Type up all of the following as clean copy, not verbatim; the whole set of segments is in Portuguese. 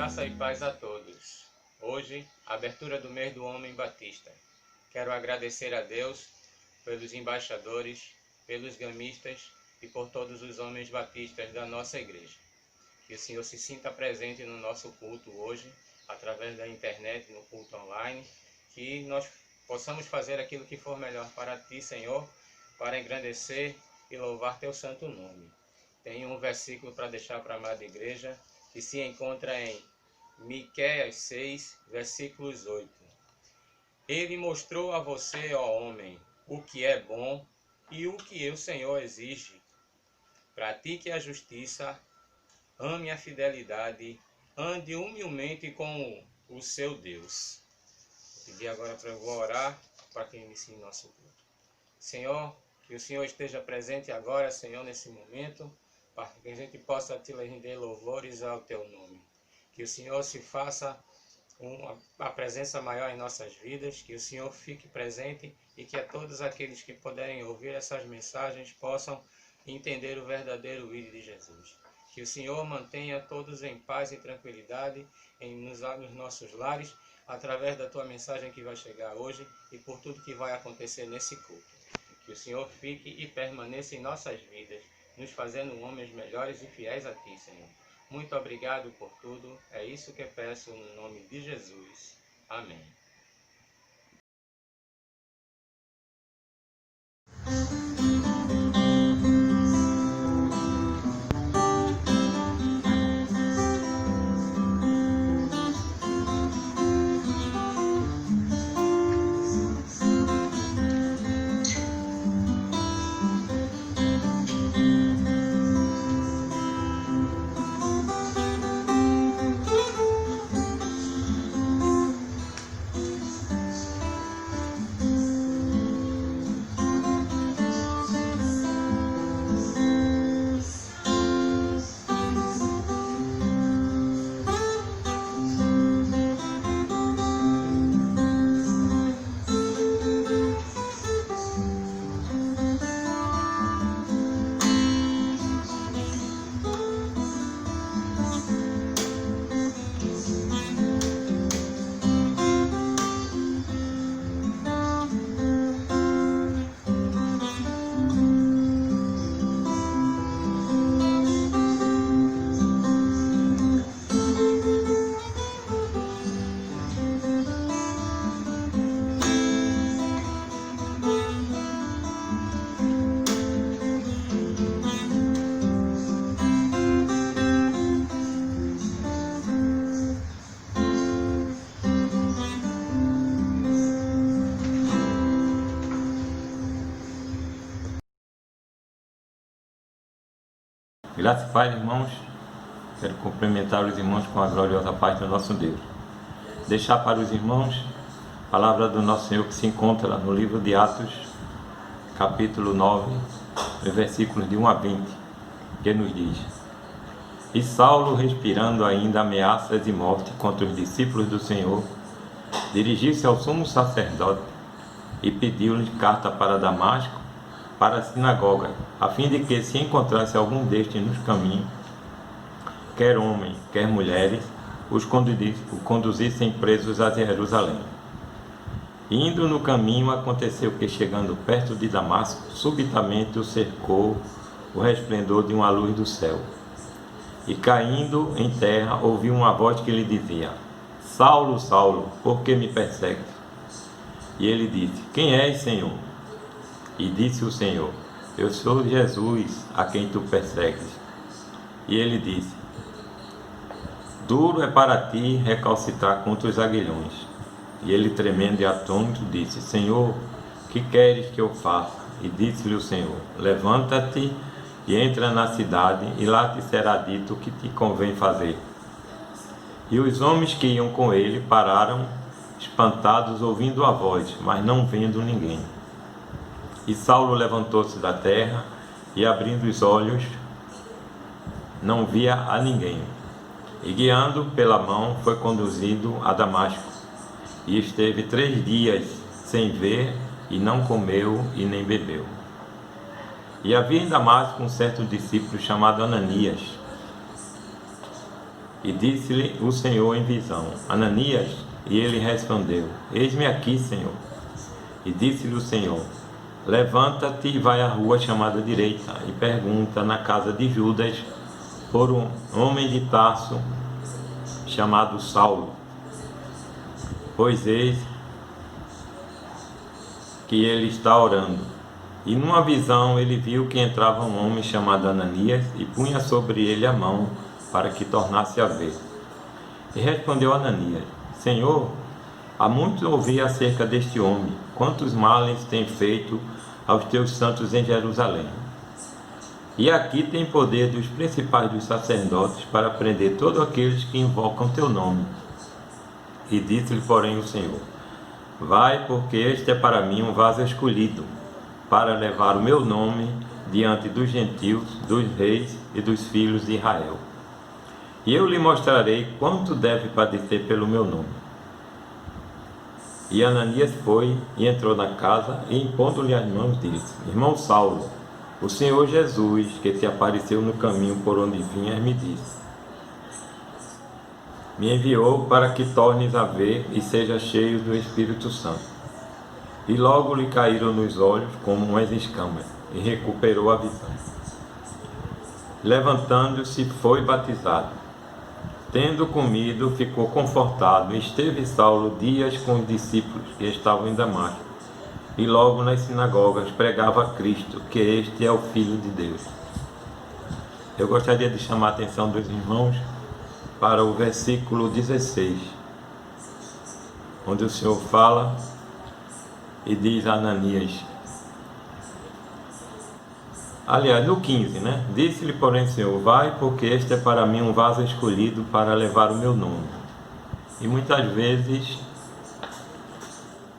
Graça e paz a todos. Hoje, a abertura do mês do Homem Batista. Quero agradecer a Deus pelos embaixadores, pelos gamistas e por todos os homens batistas da nossa igreja. Que o Senhor se sinta presente no nosso culto hoje, através da internet, no culto online, que nós possamos fazer aquilo que for melhor para Ti, Senhor, para engrandecer e louvar Teu santo nome. Tenho um versículo para deixar para a amada igreja, que se encontra em Miqueias 6, versículos 8. Ele mostrou a você, ó homem, o que é bom e o que o Senhor exige. Pratique a justiça, ame a fidelidade, ande humildemente com o seu Deus. Vou pedir agora para eu orar para que inicie nosso culto. Senhor, que o Senhor esteja presente agora, Senhor, nesse momento, para que a gente possa te render louvores ao teu nome. Que o Senhor se faça a presença maior em nossas vidas, que o Senhor fique presente e que a todos aqueles que puderem ouvir essas mensagens possam entender o verdadeiro ídolo de Jesus. Que o Senhor mantenha todos em paz e tranquilidade nos nossos lares, através da tua mensagem que vai chegar hoje e por tudo que vai acontecer nesse culto. Que o Senhor fique e permaneça em nossas vidas, nos fazendo homens melhores e fiéis a Ti, Senhor. Muito obrigado por tudo. É isso que eu peço no nome de Jesus. Amém. Graça e paz, irmãos. Quero cumprimentar os irmãos com a gloriosa paz do nosso Deus. Deixar para os irmãos a palavra do nosso Senhor que se encontra no livro de Atos, capítulo 9, versículos de 1 a 20, que nos diz: E Saulo, respirando ainda ameaças de morte contra os discípulos do Senhor, dirigiu-se ao sumo sacerdote e pediu-lhe carta para Damasco, para a sinagoga, a fim de que, se encontrasse algum destes nos caminhos, quer homens, quer mulheres, os conduzissem presos a Jerusalém. Indo no caminho, aconteceu que, chegando perto de Damasco, subitamente o cercou o resplendor de uma luz do céu. E, caindo em terra, ouviu uma voz que lhe dizia: Saulo, Saulo, por que me persegues? E ele disse: Quem és, Senhor? E disse o Senhor: Eu sou Jesus, a quem tu persegues. E ele disse: Duro é para ti recalcitrar contra os aguilhões. E ele, tremendo e atônito, disse: Senhor, que queres que eu faça? E disse-lhe o Senhor: Levanta-te e entra na cidade, e lá te será dito o que te convém fazer. E os homens que iam com ele pararam, espantados, ouvindo a voz, mas não vendo ninguém. E Saulo levantou-se da terra e, abrindo os olhos, não via a ninguém. E, guiando pela mão, foi conduzido a Damasco. E esteve 3 dias sem ver, e não comeu e nem bebeu. E havia em Damasco um certo discípulo chamado Ananias. E disse-lhe o Senhor em visão: Ananias? E ele respondeu: Eis-me aqui, Senhor. E disse-lhe o Senhor: Levanta-te e vai à rua chamada direita, e pergunta na casa de Judas por um homem de Tarso chamado Saulo. Pois eis que ele está orando. E numa visão ele viu que entrava um homem chamado Ananias e punha sobre ele a mão para que tornasse a ver. E respondeu Ananias: Senhor, há muito ouvi acerca deste homem, quantos males tem feito aos teus santos em Jerusalém. E aqui tem poder dos principais dos sacerdotes para prender todos aqueles que invocam teu nome. E disse-lhe, porém, o Senhor: Vai, porque este é para mim um vaso escolhido, para levar o meu nome diante dos gentios, dos reis e dos filhos de Israel. E eu lhe mostrarei quanto deve padecer pelo meu nome. E Ananias foi e entrou na casa, e impondo-lhe as mãos, disse: Irmão Saulo, o Senhor Jesus, que te apareceu no caminho por onde vinhas, me disse: me enviou para que tornes a ver e sejas cheio do Espírito Santo. E logo lhe caíram nos olhos como umas escamas, e recuperou a visão. Levantando-se, foi batizado. Tendo comido, ficou confortado, e esteve Saulo dias com os discípulos que estavam em Damasco, e logo nas sinagogas pregava a Cristo, que este é o Filho de Deus. Eu gostaria de chamar a atenção dos irmãos para o versículo 16, onde o Senhor fala e diz a Ananias, aliás, no 15, né? Disse-lhe, porém, Senhor, vai, porque este é para mim um vaso escolhido para levar o meu nome. E muitas vezes,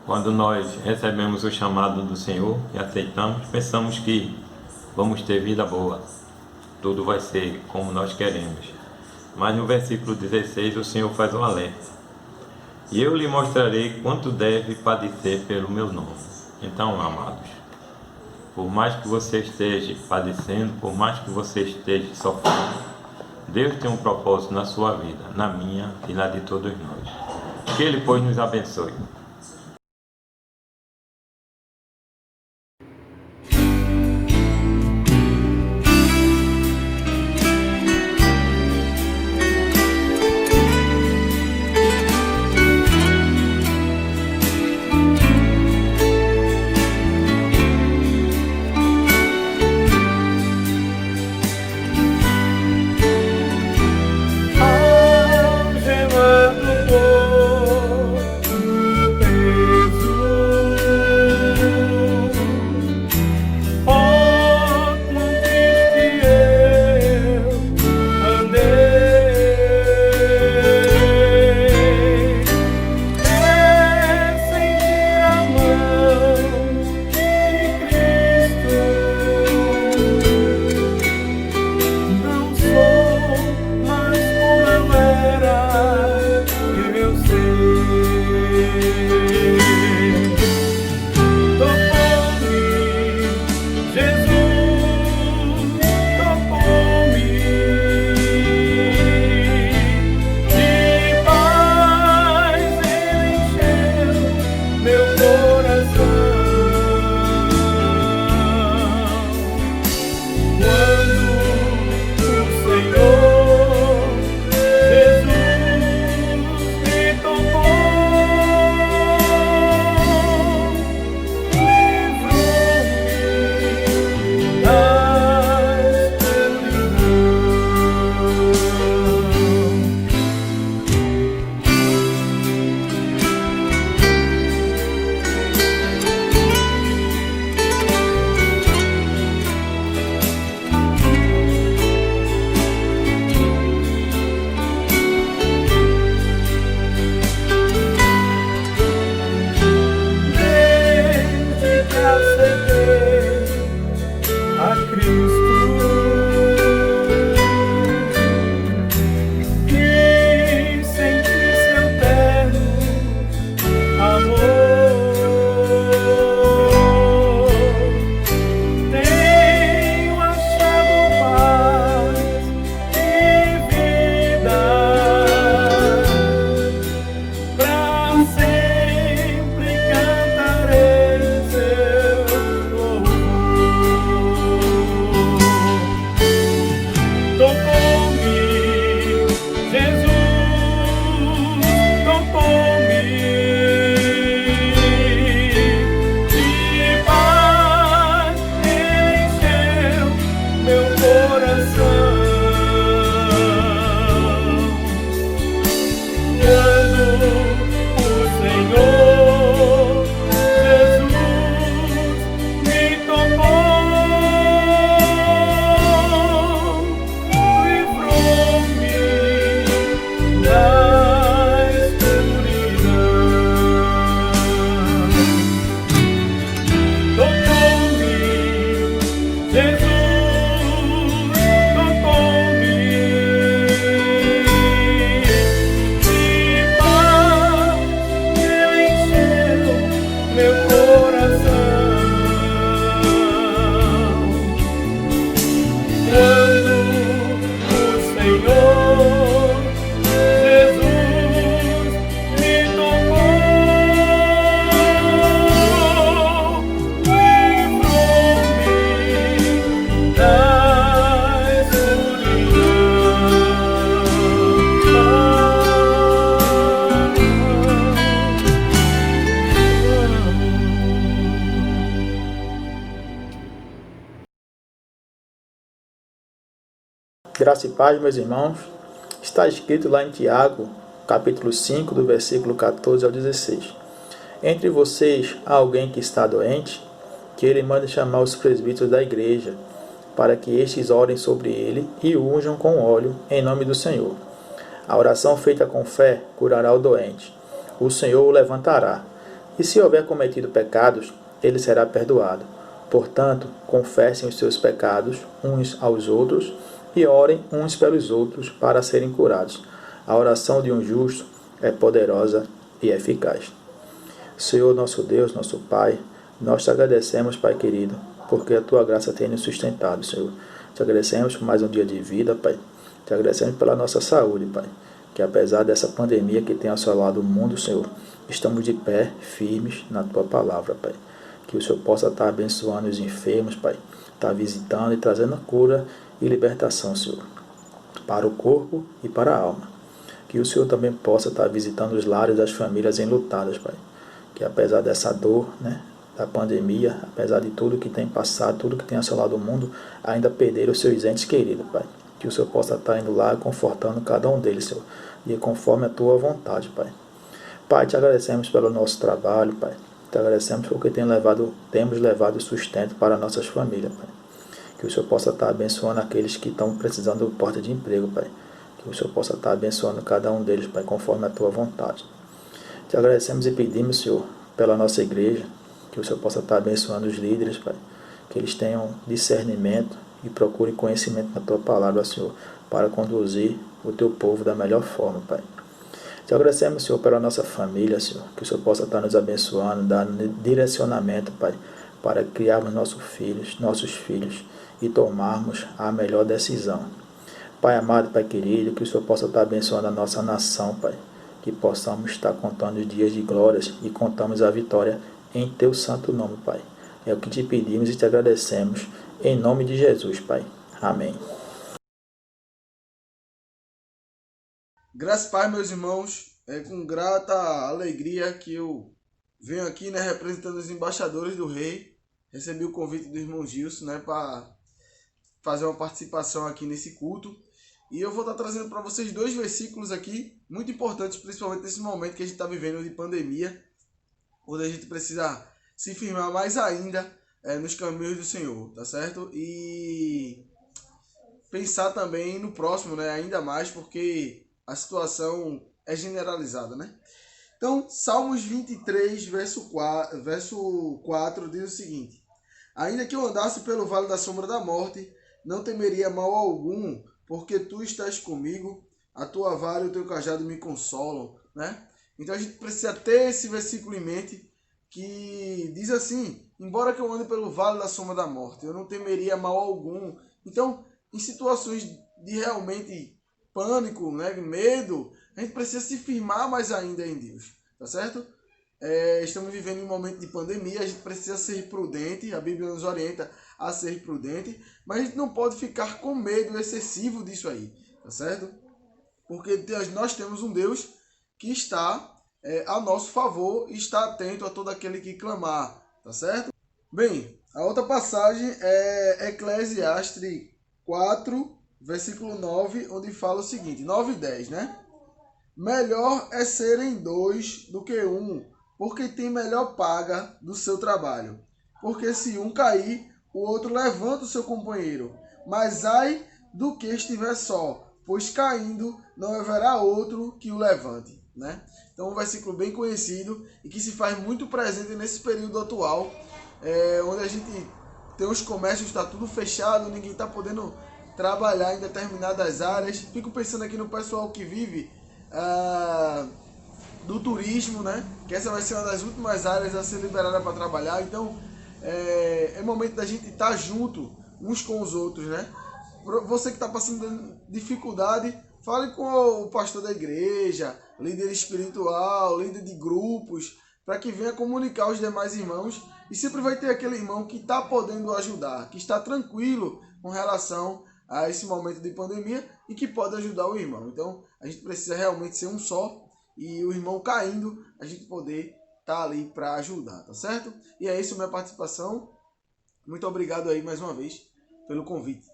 quando nós recebemos o chamado do Senhor e aceitamos, pensamos que vamos ter vida boa, tudo vai ser como nós queremos. Mas no versículo 16 o Senhor faz um alerta: e eu lhe mostrarei quanto deve padecer pelo meu nome. Então, amados, por mais que você esteja padecendo, por mais que você esteja sofrendo, Deus tem um propósito na sua vida, na minha e na de todos nós. Que Ele, pois, nos abençoe. Graça e paz, meus irmãos. Está escrito lá em Tiago, capítulo 5, do versículo 14 ao 16. Entre vocês há alguém que está doente, que ele mande chamar os presbíteros da igreja, para que estes orem sobre ele e o unjam com óleo em nome do Senhor. A oração feita com fé curará o doente. O Senhor o levantará. E se houver cometido pecados, ele será perdoado. Portanto, confessem os seus pecados uns aos outros e orem uns pelos outros para serem curados. A oração de um justo é poderosa e eficaz. Senhor, nosso Deus, nosso Pai, nós te agradecemos, Pai querido, porque a tua graça tem nos sustentado, Senhor. Te agradecemos por mais um dia de vida, Pai. Te agradecemos pela nossa saúde, Pai. Que apesar dessa pandemia que tem assolado o mundo, Senhor, estamos de pé, firmes na tua palavra, Pai. Que o Senhor possa estar abençoando os enfermos, Pai. Estar visitando e trazendo cura e libertação, Senhor, para o corpo e para a alma. Que o Senhor também possa estar visitando os lares das famílias enlutadas, Pai. Que apesar dessa dor, da pandemia, apesar de tudo que tem passado, tudo que tem assolado o mundo, ainda perderam os seus entes queridos, Pai. Que o Senhor possa estar indo lá confortando cada um deles, Senhor, e conforme a tua vontade, Pai. Pai, te agradecemos pelo nosso trabalho, Pai. Te agradecemos porque temos levado sustento para nossas famílias, Pai. Que o Senhor possa estar abençoando aqueles que estão precisando de porta de emprego, Pai. Que o Senhor possa estar abençoando cada um deles, Pai, conforme a tua vontade. Te agradecemos e pedimos, Senhor, pela nossa igreja, que o Senhor possa estar abençoando os líderes, Pai. Que eles tenham discernimento e procurem conhecimento na tua palavra, Senhor, para conduzir o teu povo da melhor forma, Pai. Te agradecemos, Senhor, pela nossa família, Senhor, que o Senhor possa estar nos abençoando, dando direcionamento, Pai, para criarmos nossos filhos e tomarmos a melhor decisão. Pai amado, Pai querido, que o Senhor possa estar abençoando a nossa nação, Pai, que possamos estar contando os dias de glórias e contamos a vitória em teu santo nome, Pai. É o que te pedimos e te agradecemos, em nome de Jesus, Pai. Amém. Graças a Pai, meus irmãos, é com grata alegria que eu venho aqui, representando os embaixadores do Rei. Recebi o convite do irmão Gilson, para fazer uma participação aqui nesse culto. E eu vou estar trazendo para vocês 2 versículos aqui, muito importantes, principalmente nesse momento que a gente está vivendo de pandemia, onde a gente precisa se firmar mais ainda nos caminhos do Senhor, tá certo? E pensar também no próximo, ainda mais, porque a situação é generalizada, Então, Salmos 23, verso 4 diz o seguinte: ainda que eu andasse pelo vale da sombra da morte, não temeria mal algum, porque tu estás comigo, a tua vara e o teu cajado me consolam, Então a gente precisa ter esse versículo em mente, que diz assim: embora que eu ande pelo vale da sombra da morte, eu não temeria mal algum. Então, em situações de realmente pânico, medo, a gente precisa se firmar mais ainda em Deus, tá certo? Estamos vivendo em um momento de pandemia, a gente precisa ser prudente, a Bíblia nos orienta a ser prudente, mas a gente não pode ficar com medo excessivo disso aí, tá certo? Porque nós temos um Deus que está a nosso favor e está atento a todo aquele que clamar, tá certo? Bem, a outra passagem é Eclesiastes 4, versículo 9, onde fala o seguinte, 9 e 10, Melhor é serem 2 do que um, porque tem melhor paga do seu trabalho. Porque se um cair, o outro levanta o seu companheiro. Mas ai do que estiver só, pois caindo não haverá outro que o levante. Então um versículo bem conhecido e que se faz muito presente nesse período atual, onde a gente tem os comércios, está tudo fechado, ninguém está podendo trabalhar em determinadas áreas. Fico pensando aqui no pessoal que vive do turismo, que essa vai ser uma das últimas áreas a ser liberada para trabalhar. Então é momento da gente estar junto uns com os outros, Você que está passando dificuldade, fale com o pastor da igreja, líder espiritual, líder de grupos, para que venha comunicar aos demais irmãos. E sempre vai ter aquele irmão que está podendo ajudar, que está tranquilo com relação a esse momento de pandemia e que pode ajudar o irmão. Então a gente precisa realmente ser um só, e o irmão caindo, a gente poder estar ali para ajudar, tá certo? E é isso a minha participação. Muito obrigado aí mais uma vez pelo convite.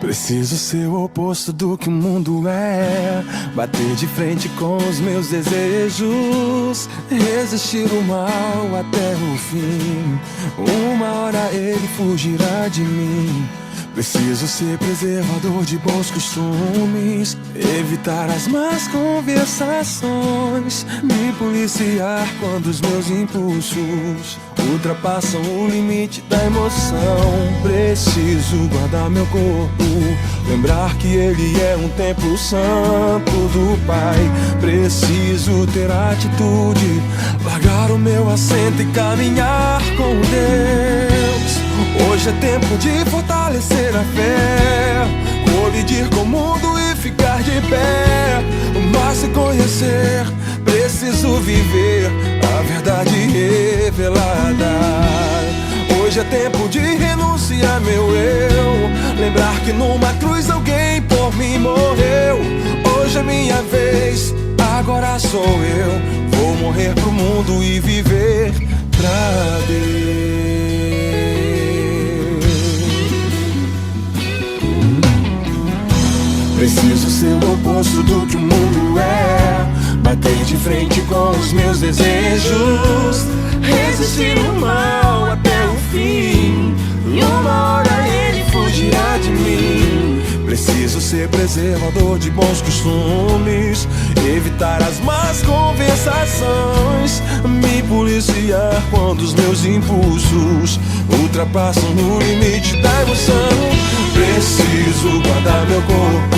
Preciso ser o oposto do que o mundo é, bater de frente com os meus desejos, resistir o mal até o fim. Uma hora ele fugirá de mim. Preciso ser preservador de bons costumes, evitar as más conversações, me policiar quando os meus impulsos ultrapassam o limite da emoção. Preciso guardar meu corpo, lembrar que ele é um templo santo do Pai. Preciso ter atitude, largar o meu assento e caminhar com Deus. Hoje é tempo de fortalecer a fé, colidir com o mundo e ficar de pé. Mas se conhecer, preciso viver a verdade revelada. Hoje é tempo de renunciar meu eu, lembrar que numa cruz alguém por mim morreu. Hoje é minha vez, agora sou eu. Vou morrer pro mundo e viver pra Deus. Preciso ser o oposto do que o mundo é, bater de frente com os meus desejos, resistir o mal até o fim. E uma hora ele fugirá de mim. Preciso ser preservador de bons costumes, evitar as más conversações, me policiar quando os meus impulsos ultrapassam o limite da emoção. Preciso guardar meu corpo,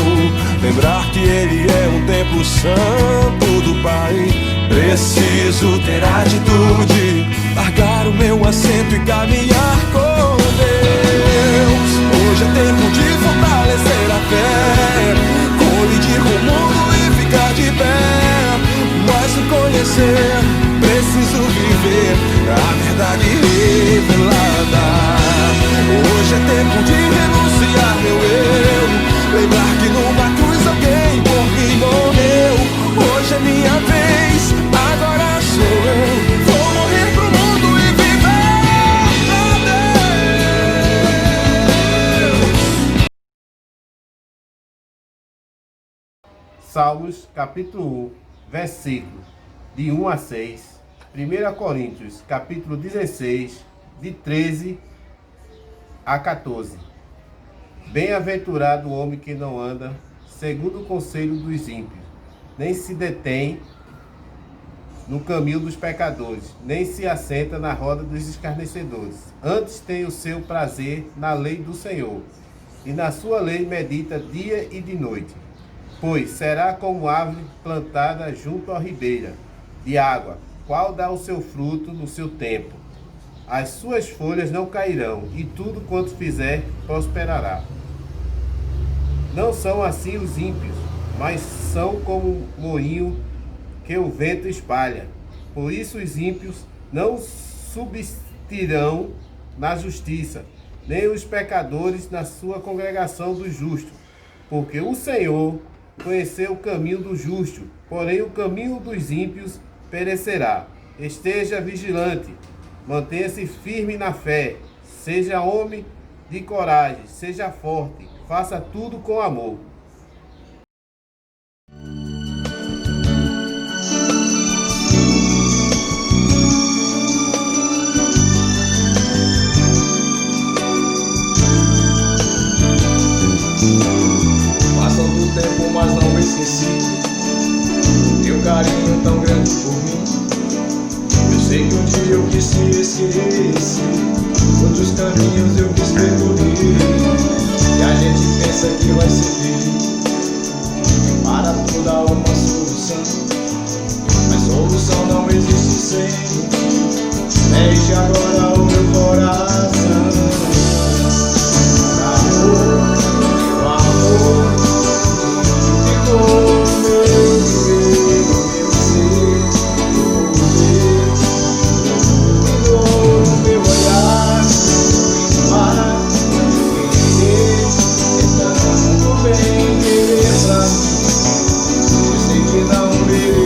lembrar que ele é um templo santo do Pai. Preciso ter atitude, largar o meu assento e caminhar com Deus. Hoje é tempo de fortalecer a fé, colidir com o mundo e ficar de pé. Mas se conhecer, preciso viver a verdade revelada. Hoje é tempo de renunciar meu eu, lembrar que numa cruz alguém por mim morreu. Hoje é minha vez, agora sou eu. Vou morrer pro mundo e viver pra Deus. Salmos capítulo 1, versículo de 1 a 6. 1 Coríntios capítulo 16, de 13 a 14. Bem-aventurado o homem que não anda segundo o conselho dos ímpios, nem se detém no caminho dos pecadores, nem se assenta na roda dos escarnecedores. Antes tem o seu prazer na lei do Senhor, e na sua lei medita dia e de noite. Pois será como árvore plantada junto à ribeira de água, qual dá o seu fruto no seu tempo. As suas folhas não cairão, e tudo quanto fizer prosperará. Não são assim os ímpios, mas são como um moinho que o vento espalha. Por isso os ímpios não subsistirão na justiça, nem os pecadores na sua congregação dos justos. Porque o Senhor conheceu o caminho do justo, porém o caminho dos ímpios perecerá. Esteja vigilante, mantenha-se firme na fé, seja homem de coragem, seja forte, faça tudo com amor. Passando o tempo, mas não esqueci teu carinho tão grande por mim. Eu sei que um dia eu quis te esquecer, outros caminhos eu quis percorrer, e a gente pensa que vai ser feliz, e para tudo há uma solução, mas solução não existe sem. Deixe agora o meu coração. Meu amor ficou no meu ser, mudou no meu olhar, para querer, tentando bem querer pra mim. Eu sei que não mereço.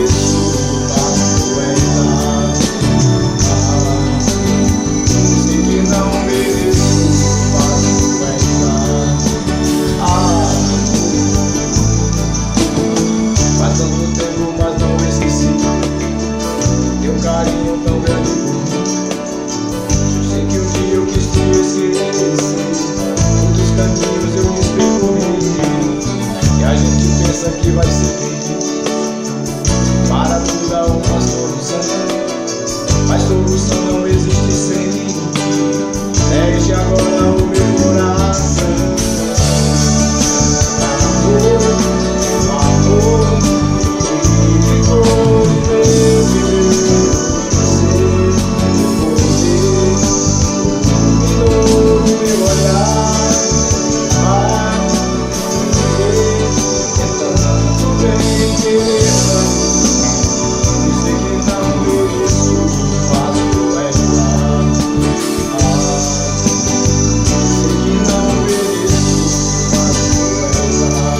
Para tudo há uma solução, mas solução não existe sem ti. Deixe agora o meu coração. Amor, ficou no meu viver. Iluminou o meu olhar. Tanto bem querer pra mim. Sei que não mereço, mas tu és lá. Sei que não mereço, mas tu és lá.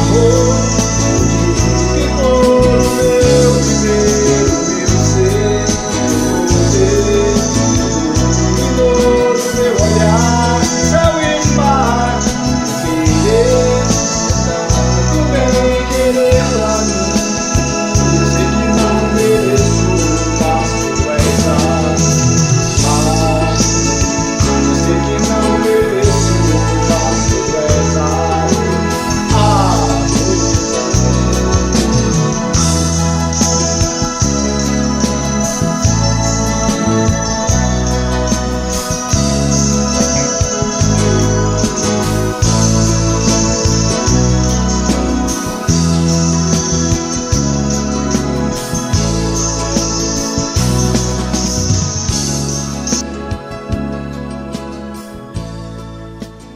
Amor, ficou no meu viver, o meu ser, poder. Iluminou o meu olhar, céu e mar. Querer, tanto bem querer pra mim. Eu sei que não mereço, mas tu és lá. Eu sei que não mereço, mas tu és lá.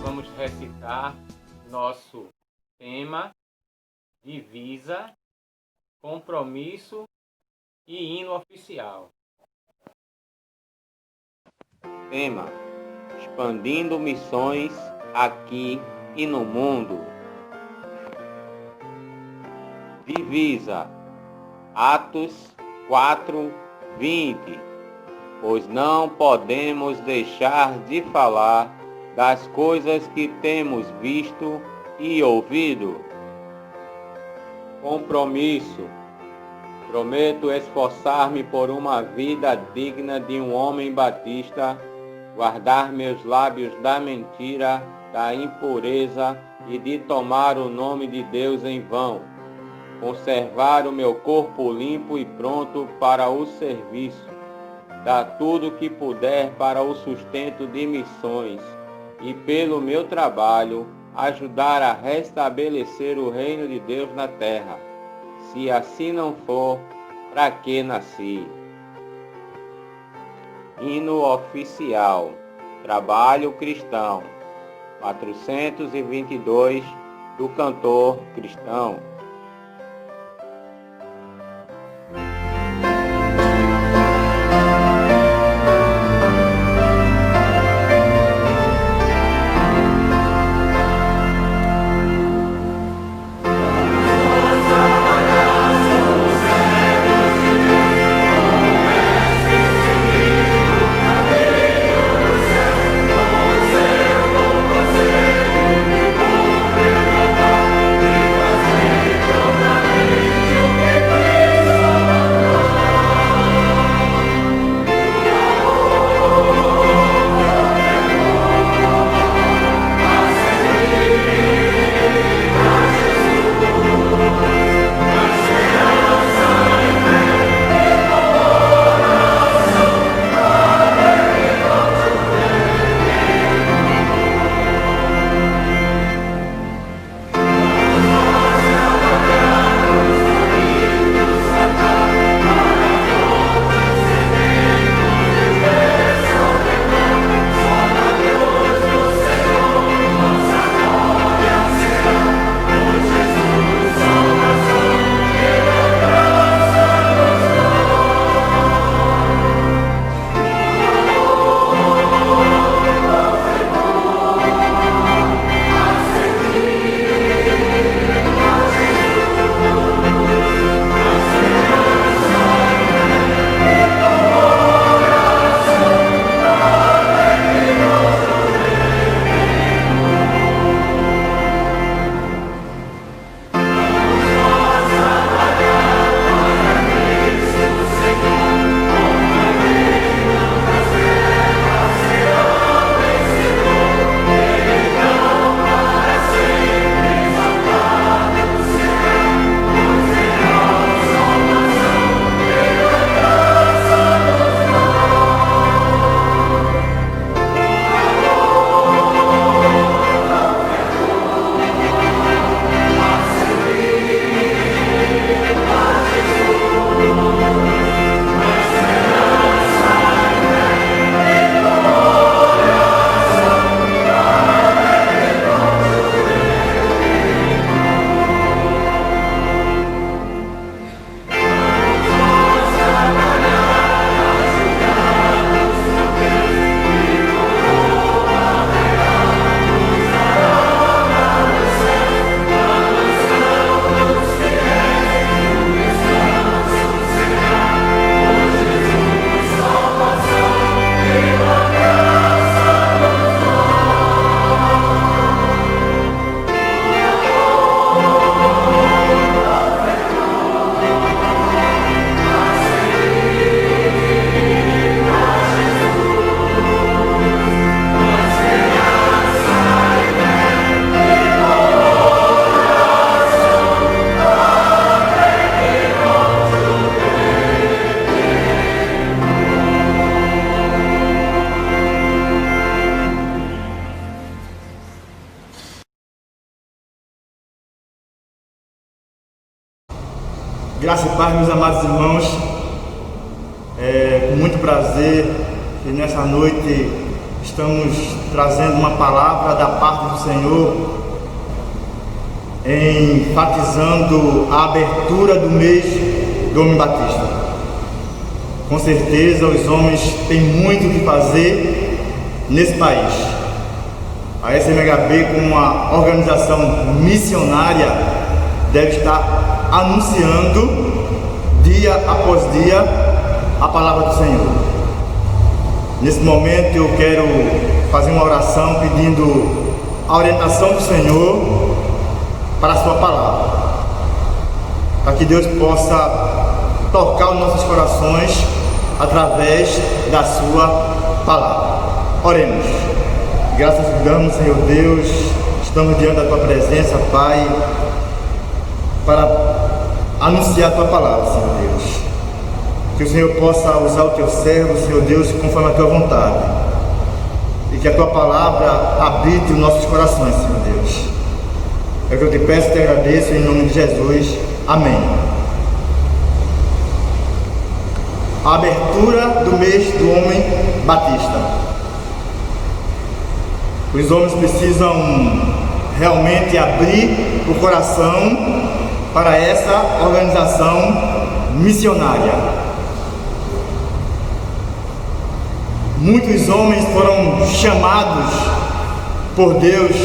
Vamos recitar nosso tema, divisa, compromisso e hino oficial. Tema: expandindo missões aqui e no mundo. Divisa, Atos 4:20. Pois não podemos deixar de falar das coisas que temos visto e ouvido. Compromisso. Prometo esforçar-me por uma vida digna de um homem batista, guardar meus lábios da mentira, da impureza e de tomar o nome de Deus em vão. Conservar o meu corpo limpo e pronto para o serviço. Dar tudo o que puder para o sustento de missões e, pelo meu trabalho, ajudar a restabelecer o reino de Deus na terra. Se assim não for, para que nasci? Hino oficial. Trabalho cristão. 422, do cantor cristão. Fazer Graça e paz, meus amados irmãos. Com muito prazer que nessa noite estamos trazendo uma palavra da parte do Senhor, enfatizando a abertura do mês do Homem Batista. Com certeza os homens têm muito o que fazer nesse país. A SMHB, como uma organização missionária, deve estar anunciando dia após dia a palavra do Senhor. Nesse momento eu quero fazer uma oração pedindo a orientação do Senhor para a sua palavra, para que Deus possa tocar os nossos corações através da sua palavra. Oremos. Graças te damos, Senhor Deus, estamos diante da tua presença, Pai, para anunciar a tua palavra, Senhor Deus. Que o Senhor possa usar o teu servo, Senhor Deus, conforme a tua vontade. E que a tua palavra habite os nossos corações, Senhor Deus. É o que eu te peço e te agradeço em nome de Jesus. Amém. A abertura do mês do Homem Batista. Os homens precisam realmente abrir o coração para essa organização missionária. Muitos homens foram chamados por Deus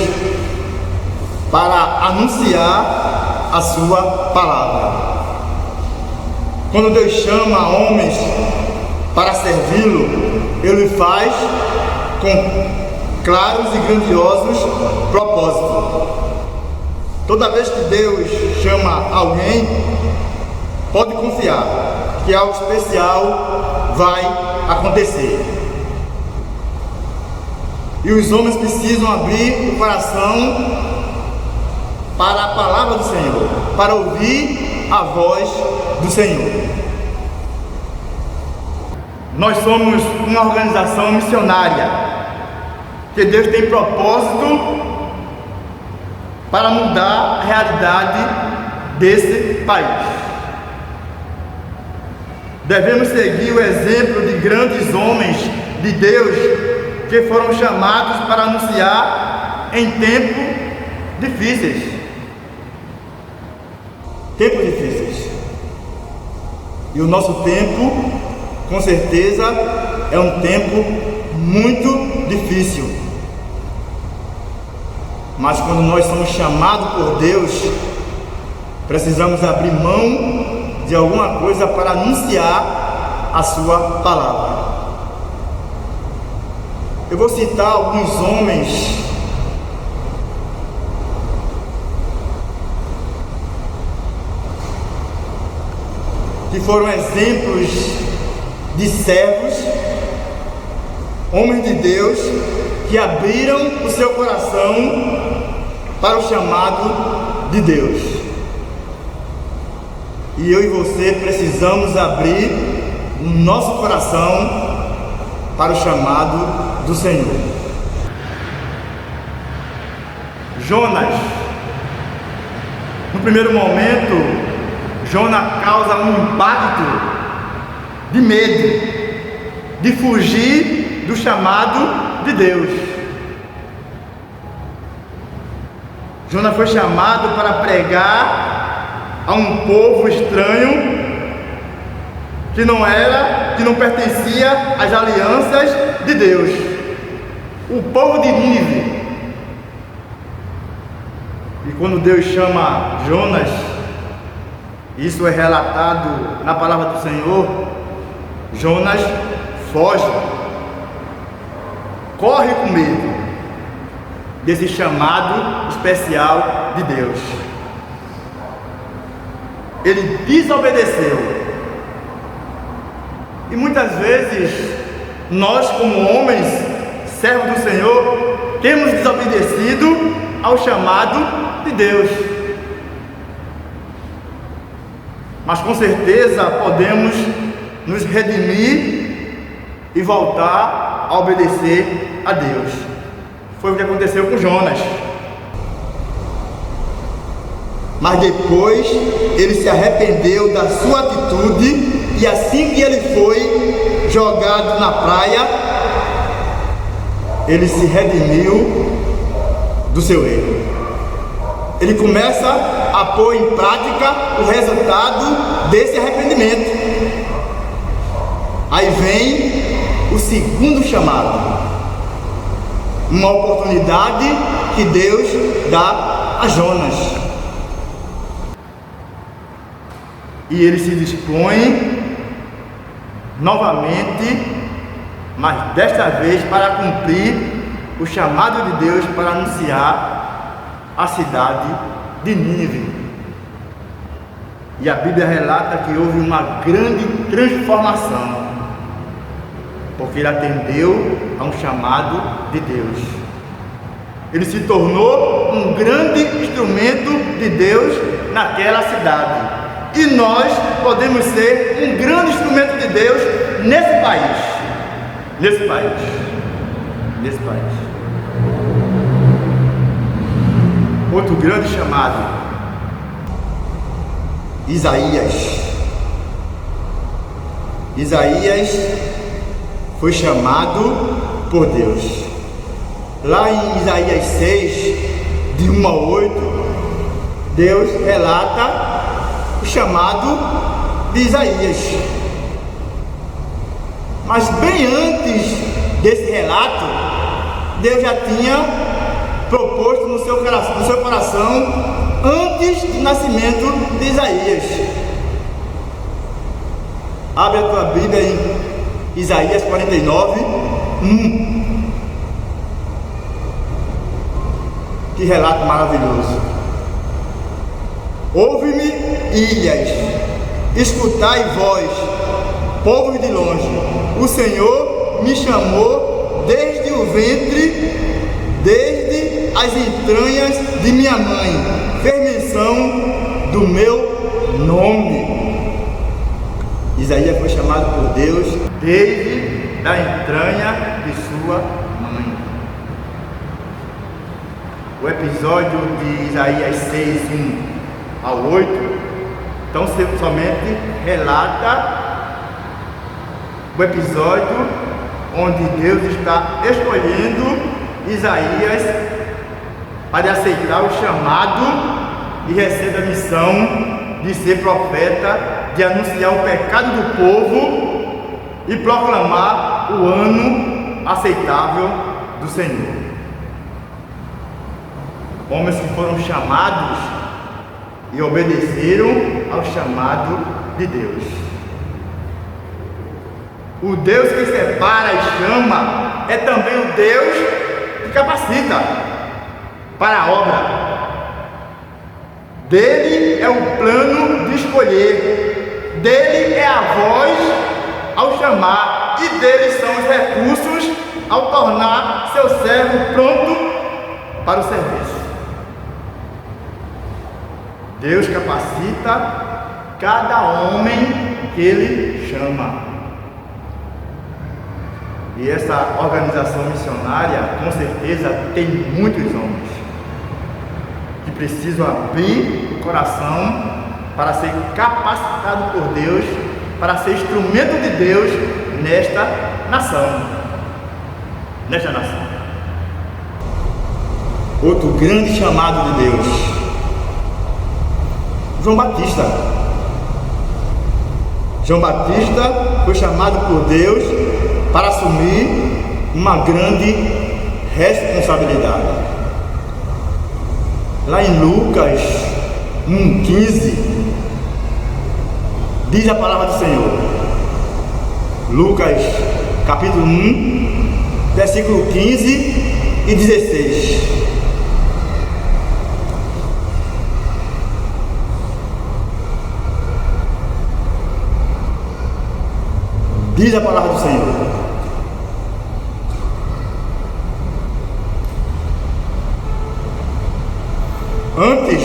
para anunciar a sua palavra. Quando Deus chama homens para servi-lo, Ele faz com claros e grandiosos propósitos. Toda vez que Deus chama alguém, pode confiar que algo especial vai acontecer. E os homens precisam abrir o coração para a palavra do Senhor, para ouvir a voz do Senhor. Nós somos uma organização missionária, que Deus tem propósito para mudar a realidade desse país. Devemos seguir o exemplo de grandes homens de Deus que foram chamados para anunciar em tempos difíceis. Tempos difíceis. E o nosso tempo, com certeza, é um tempo muito difícil. Mas quando nós somos chamados por Deus, precisamos abrir mão de alguma coisa para anunciar a sua palavra. Eu vou citar alguns homens que foram exemplos de servos, homens de Deus, que abriram o seu coração para o chamado de Deus. E eu e você precisamos abrir o nosso coração para o chamado do Senhor. Jonas. No primeiro momento, Jonas causa um impacto de medo, de fugir do chamado de Deus. Jonas foi chamado para pregar a um povo estranho que não pertencia às alianças de Deus, o povo de Nínive. E quando Deus chama Jonas, isso é relatado na palavra do Senhor, Jonas foge, corre com medo desse chamado especial de Deus. Ele desobedeceu. E muitas vezes, nós como homens, servos do Senhor, temos desobedecido ao chamado de Deus. Mas com certeza podemos nos redimir e voltar a obedecer a Deus. Foi o que aconteceu com Jonas. Mas depois ele se arrependeu da sua atitude, e assim que ele foi jogado na praia, ele se redimiu do seu erro. Ele começa a pôr em prática o resultado desse arrependimento. Aí vem o segundo chamado, uma oportunidade que Deus dá a Jonas. E ele se dispõe novamente, mas desta vez para cumprir o chamado de Deus para anunciar a cidade de Nínive. E a Bíblia relata que houve uma grande transformação, porque ele atendeu a um chamado de Deus. Ele se tornou um grande instrumento de Deus naquela cidade. E nós podemos ser um grande instrumento de Deus nesse país. Nesse país. Nesse país. Outro grande chamado, Isaías. Isaías foi chamado por Deus. Lá em Isaías 6, de 1 a 8, Deus relata o chamado de Isaías. Mas bem antes desse relato, Deus já tinha proposto no seu coração antes do nascimento de Isaías. Abre a tua Bíblia em Isaías 49, 1. Que relato maravilhoso. Ouve-me, ilhas, escutai vós, povos de longe. O Senhor me chamou desde o ventre, desde as entranhas de minha mãe, fez menção do meu nome. Isaías foi chamado por Deus desde a entranha de sua mãe. O episódio de Isaías 6, 1 ao 8, então somente relata o episódio onde Deus está escolhendo Isaías para aceitar o chamado e receber a missão de ser profeta, de anunciar o pecado do povo e proclamar o ano aceitável do Senhor. Homens que foram chamados e obedeceram ao chamado de Deus. O Deus que separa e chama é também o Deus que capacita para a obra. Dele é o plano de escolher, dele é a voz ao chamar e dele são os recursos ao tornar seu servo pronto para o serviço. Deus capacita cada homem que Ele chama. E essa organização missionária, com certeza, tem muitos homens que precisam abrir o coração para ser capacitado por Deus, para ser instrumento de Deus nesta nação. Nesta nação. Outro grande chamado de Deus, João Batista. João Batista foi chamado por Deus para assumir uma grande responsabilidade. Lá em Lucas 1,15, diz a palavra do Senhor. Lucas capítulo 1, versículo 15 e 16. Diz a palavra do Senhor: antes,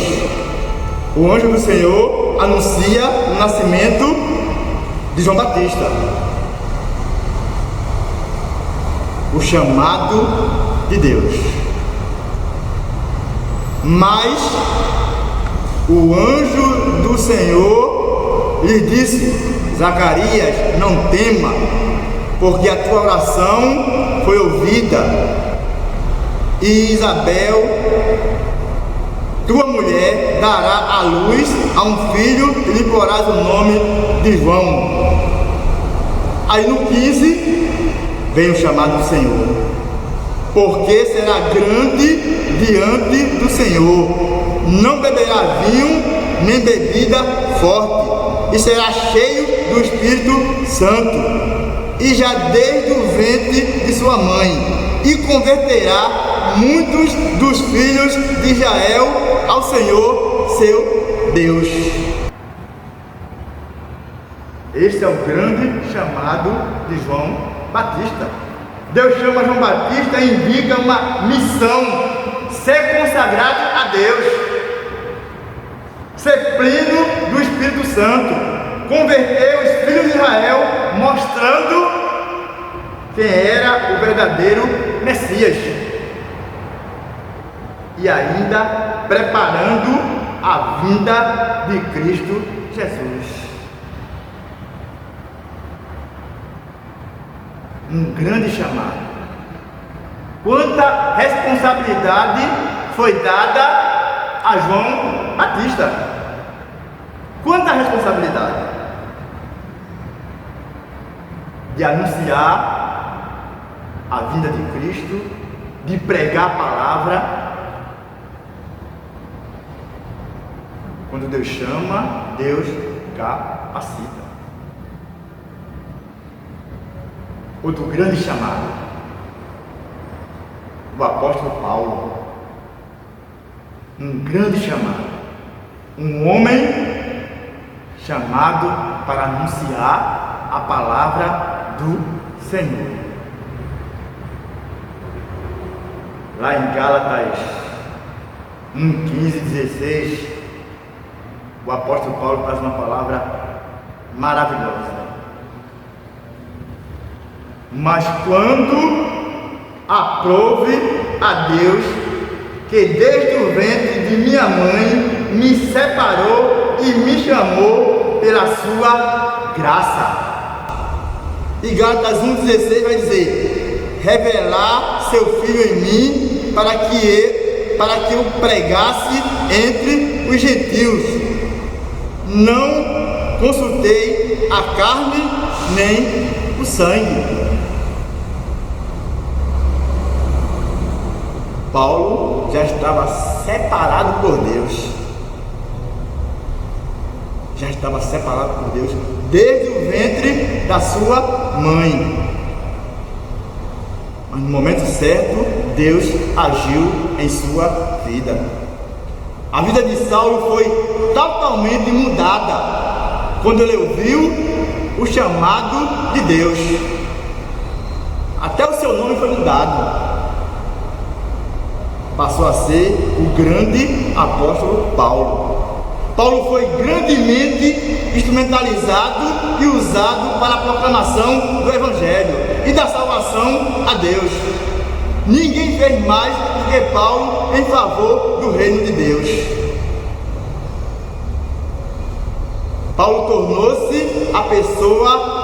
o anjo do Senhor anuncia o nascimento de João Batista, o chamado de Deus. Mas o anjo do Senhor lhe disse: Zacarias, não tema, porque a tua oração foi ouvida, e Isabel, tua mulher, dará à luz a um filho e lhe porás o nome de João. Aí no 15 vem o chamado do Senhor: porque será grande diante do Senhor, não beberá vinho nem bebida forte, e será cheio do Espírito Santo, e já desde o ventre de sua mãe, e converterá muitos dos filhos de Israel ao Senhor seu Deus. Este é o grande chamado de João Batista. Deus chama João Batista e indica uma missão: ser consagrado a Deus, ser pleno do Espírito Santo, converter os filhos de Israel, mostrando quem era o verdadeiro Messias, e ainda preparando a vinda de Cristo Jesus. Um grande chamado. Quanta responsabilidade foi dada a João Batista? Quanta responsabilidade de anunciar a vinda de Cristo, de pregar a palavra. Quando Deus chama, Deus capacita. Outro grande chamado, o apóstolo Paulo. Um grande chamado, um homem chamado para anunciar a palavra do Senhor. Lá em Gálatas 1:15-16, o apóstolo Paulo traz uma palavra maravilhosa. Mas quando aprove a Deus, que desde o ventre de minha mãe me separou e me chamou pela sua graça. E Gálatas 1:16 vai dizer: revelar seu filho em mim, para que eu pregasse entre os gentios. Não consultei a carne nem o sangue. Paulo já estava separado por Deus. Já estava separado por Deus desde o ventre da sua mãe. Mas no momento certo, Deus agiu em sua vida. A vida de Saulo foi totalmente mudada quando ele ouviu o chamado de Deus. Até o seu nome foi mudado. Passou a ser o grande apóstolo Paulo. Paulo foi grandemente instrumentalizado e usado para a proclamação do Evangelho e da salvação a Deus. Ninguém fez mais do que Paulo em favor do reino de Deus. Paulo tornou-se a pessoa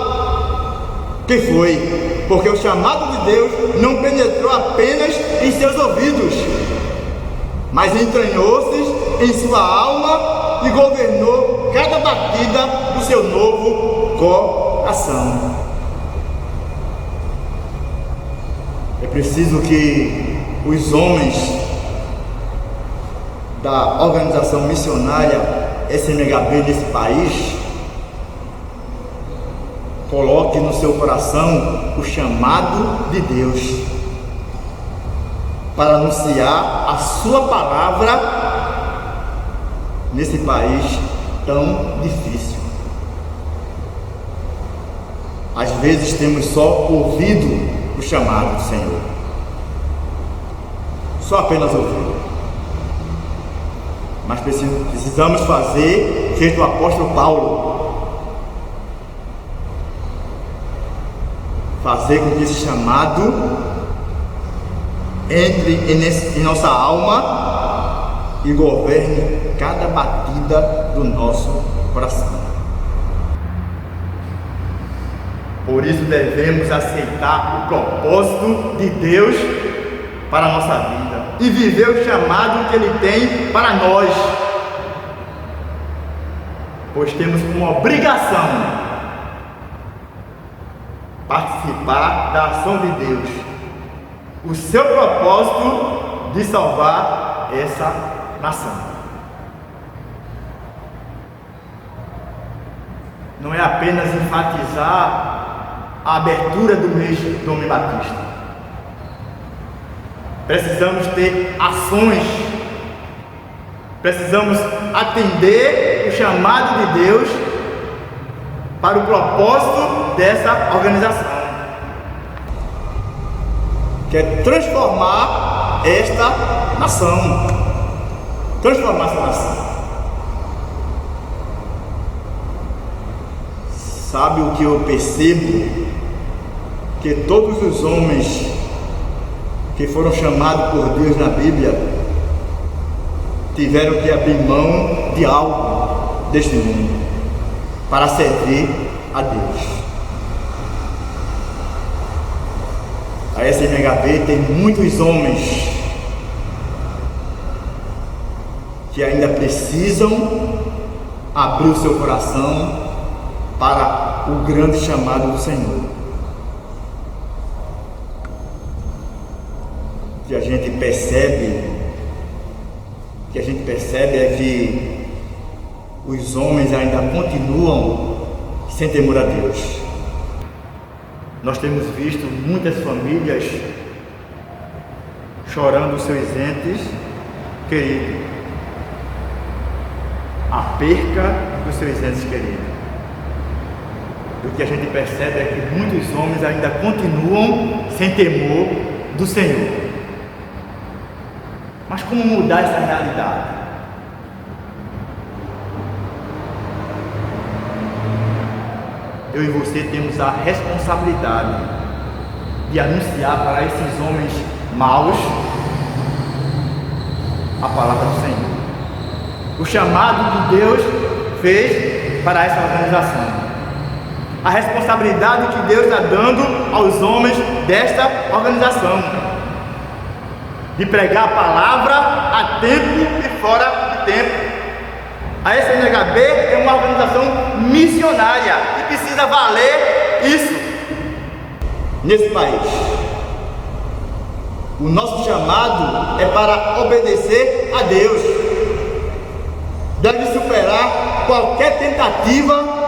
que foi, porque o chamado de Deus não penetrou apenas em seus ouvidos, mas entranhou-se em sua alma e governou cada batida do seu novo coração. É preciso que os homens da organização missionária SMHB nesse país coloquem no seu coração o chamado de Deus para anunciar a sua palavra nesse país tão difícil. Às vezes temos só ouvido o chamado do Senhor, só apenas ouvido, mas precisamos fazer feito o apóstolo Paulo, fazer com que esse chamado entre em nossa alma e governe cada batida do nosso coração. Por isso devemos aceitar o propósito de Deus para a nossa vida e viver o chamado que Ele tem para nós, pois temos como obrigação participar da ação de Deus, o seu propósito de salvar essa nação. Não é apenas enfatizar a abertura do mês do Homem Batista. Precisamos ter ações, precisamos atender o chamado de Deus para o propósito dessa organização, que é transformar esta nação. Transformar essa nação. Sabe o que eu percebo? Que todos os homens que foram chamados por Deus na Bíblia tiveram que abrir mão de algo deste mundo para servir a Deus. A SMHB tem muitos homens que ainda precisam abrir o seu coração para o grande chamado do Senhor. O que a gente percebe é que os homens ainda continuam sem temor a Deus. Nós temos visto muitas famílias chorando os seus entes queridos, a perca dos seus entes queridos. E o que a gente percebe é que muitos homens ainda continuam sem temor do Senhor. Mas como mudar essa realidade? Eu e você temos a responsabilidade de anunciar para esses homens maus a palavra do Senhor. O chamado que Deus fez para essa organização. A responsabilidade que Deus está dando aos homens desta organização. De pregar a palavra a tempo e fora de tempo. A SMHB é uma organização missionária e precisa valer isso nesse país. O nosso chamado é para obedecer a Deus. Deve superar qualquer tentativa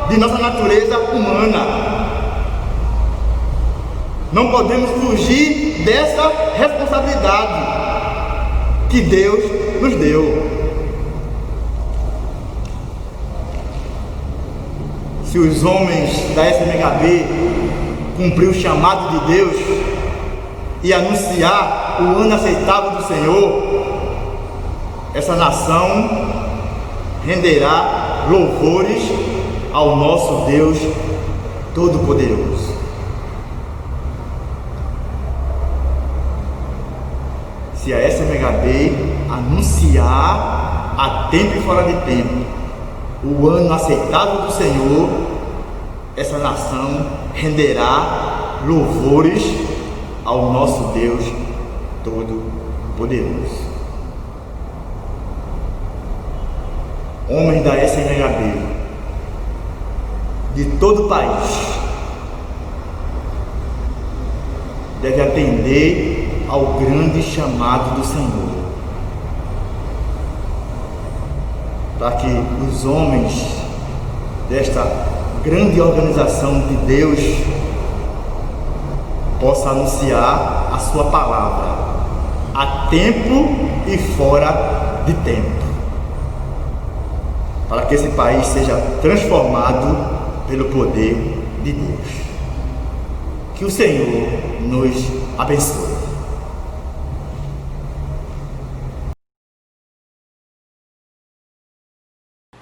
de nossa natureza humana. Não podemos fugir dessa responsabilidade que Deus nos deu. Se os homens da SMHB cumprir o chamado de Deus e anunciar o ano aceitável do Senhor, essa nação renderá louvores ao nosso Deus Todo-Poderoso. Se a SMHB anunciar a tempo e fora de tempo o ano aceitável do Senhor, essa nação renderá louvores ao nosso Deus Todo-Poderoso. Homens da SMHB de todo o país devem atender ao grande chamado do Senhor, para que os homens desta grande organização de Deus possam anunciar a sua palavra a tempo e fora de tempo, para que esse país seja transformado pelo poder de Deus. Que o Senhor nos abençoe.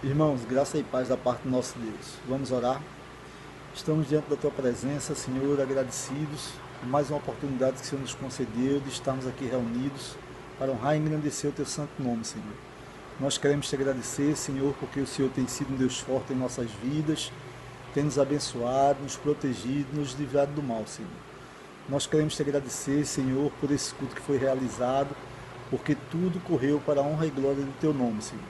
Irmãos, graça e paz da parte do nosso Deus. Vamos orar? Estamos diante da Tua presença, Senhor, agradecidos por mais uma oportunidade que o Senhor nos concedeu de estarmos aqui reunidos para honrar e engrandecer o Teu santo nome, Senhor. Nós queremos Te agradecer, Senhor, porque o Senhor tem sido um Deus forte em nossas vidas, tem nos abençoado, nos protegido, nos livrado do mal, Senhor. Nós queremos Te agradecer, Senhor, por esse culto que foi realizado, porque tudo correu para a honra e glória do Teu nome, Senhor.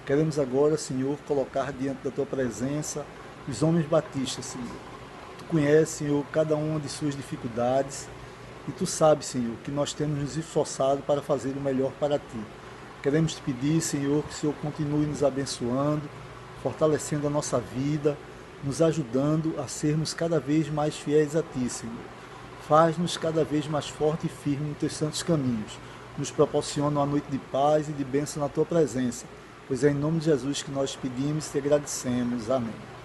Queremos agora, Senhor, colocar diante da Tua presença os homens batistas, Senhor. Tu conheces, Senhor, cada uma de suas dificuldades e Tu sabes, Senhor, que nós temos nos esforçado para fazer o melhor para Ti. Queremos Te pedir, Senhor, que o Senhor continue nos abençoando, fortalecendo a nossa vida, nos ajudando a sermos cada vez mais fiéis a Ti, Senhor. Faz-nos cada vez mais forte e firme nos Teus santos caminhos. Nos proporciona uma noite de paz e de bênção na Tua presença. Pois é em nome de Jesus que nós pedimos e te agradecemos. Amém.